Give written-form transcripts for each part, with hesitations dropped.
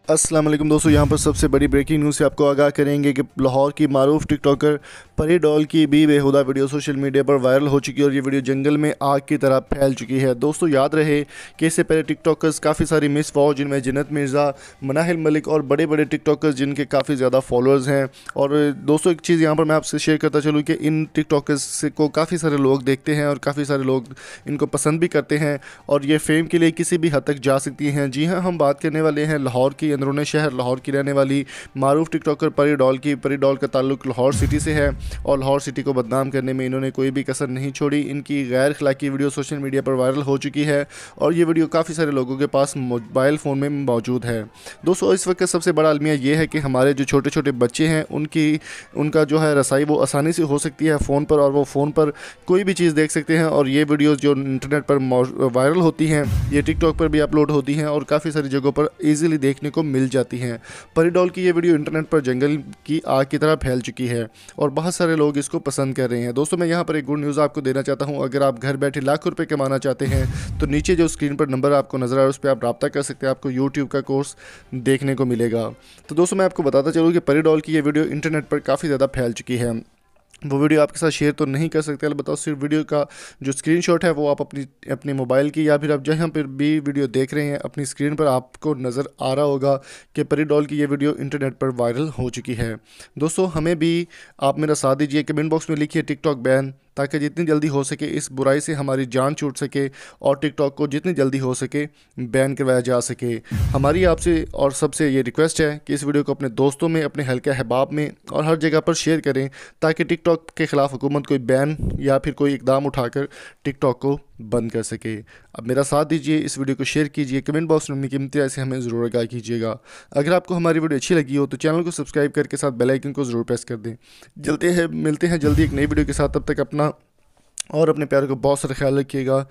अस्सलाम वालेकुम दोस्तों, यहाँ पर सबसे बड़ी ब्रेकिंग न्यूज़ से आपको आगाह करेंगे कि लाहौर की मारूफ टिकटॉकर परी डॉल की भी बेहुदा वीडियो सोशल मीडिया पर वायरल हो चुकी है और ये वीडियो जंगल में आग की तरह फैल चुकी है। दोस्तों याद रहे कि इससे पहले टिकटॉकर्स काफ़ी सारी मिस फॉर, जिनमें जन्नत मिर्ज़ा, मनाहिल मलिक और बड़े बड़े टिकटॉकर्स जिनके काफ़ी ज़्यादा फॉलोअर्स हैं। और दोस्तों एक चीज़ यहाँ पर मैं आपसे शेयर करता चलूँ कि इन टिकटॉकर्स को काफ़ी सारे लोग देखते हैं और काफ़ी सारे लोग इनको पसंद भी करते हैं और ये फेम के लिए किसी भी हद तक जा सकती हैं। जी हाँ, हम बात करने वाले हैं लाहौर की अंदरूनी शहर लाहौर की रहने वाली मारूफ टिकटॉकर परी डॉल की। परी डॉल का ताल्लुक लाहौर सिटी से है और लाहौर सिटी को बदनाम करने में इन्होंने कोई भी कसर नहीं छोड़ी। इनकी गैर अखलाकी वीडियो सोशल मीडिया पर वायरल हो चुकी है और ये वीडियो काफ़ी सारे लोगों के पास मोबाइल फ़ोन में मौजूद है। दोस्तों इस वक्त सबसे बड़ा अलमिया ये है कि हमारे जो छोटे छोटे बच्चे हैं उनका जो है रसाई वो आसानी से हो सकती है फ़ोन पर, और वो फ़ोन पर कोई भी चीज़ देख सकते हैं। और ये वीडियोज़ जो इंटरनेट पर वायरल होती हैं ये टिकटॉक पर भी अपलोड होती हैं और काफ़ी सारी जगहों पर ईज़िली देखने को मिल जाती हैं। परी डॉल की ये वीडियो इंटरनेट पर जंगल की आग की तरह फैल चुकी है और बहुत सारे लोग इसको पसंद कर रहे हैं। दोस्तों मैं यहाँ पर एक गुड न्यूज़ आपको देना चाहता हूँ। अगर आप घर बैठे लाखों रुपए कमाना चाहते हैं तो नीचे जो स्क्रीन पर नंबर आपको नज़र आ रहा है उस पर आप रब्ता कर सकते हैं, आपको यूट्यूब का कोर्स देखने को मिलेगा। तो दोस्तों मैं आपको बताता चलूँ कि परी डॉल की ये वीडियो इंटरनेट पर काफ़ी ज़्यादा फैल चुकी है। वो वीडियो आपके साथ शेयर तो नहीं कर सकते, अलबत्ता सिर्फ वीडियो का जो स्क्रीनशॉट है वो आप अपने मोबाइल की या फिर आप जहाँ पर भी वीडियो देख रहे हैं अपनी स्क्रीन पर आपको नज़र आ रहा होगा कि परी डॉल की ये वीडियो इंटरनेट पर वायरल हो चुकी है। दोस्तों हमें भी आप मेरा साथ दीजिए, कमेंट बॉक्स में लिखिए टिकटॉक बैन, ताकि जितनी जल्दी हो सके इस बुराई से हमारी जान छूट सके और टिकटॉक को जितनी जल्दी हो सके बैन करवाया जा सके। हमारी आपसे और सबसे ये रिक्वेस्ट है कि इस वीडियो को अपने दोस्तों में, अपने हल्के अहबाब में और हर जगह पर शेयर करें ताकि टिकटॉक के ख़िलाफ़ हुकूमत कोई बैन या फिर कोई इकदाम उठाकर टिकटॉक को बंद कर सके। अब मेरा साथ दीजिए, इस वीडियो को शेयर कीजिए, कमेंट बॉक्स में अपनी कीमती राय से हमें ज़रूर आगाह कीजिएगा। अगर आपको हमारी वीडियो अच्छी लगी हो तो चैनल को सब्सक्राइब करके साथ बेल आइकन को ज़रूर प्रेस कर दें। मिलते हैं जल्दी एक नई वीडियो के साथ। तब तक अपना और अपने प्यार को बहुत सारा ख्याल रखिएगा।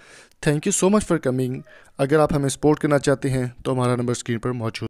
Thank you so much for coming. अगर आप हमें सपोर्ट करना चाहते हैं तो हमारा नंबर स्क्रीन पर मौजूद।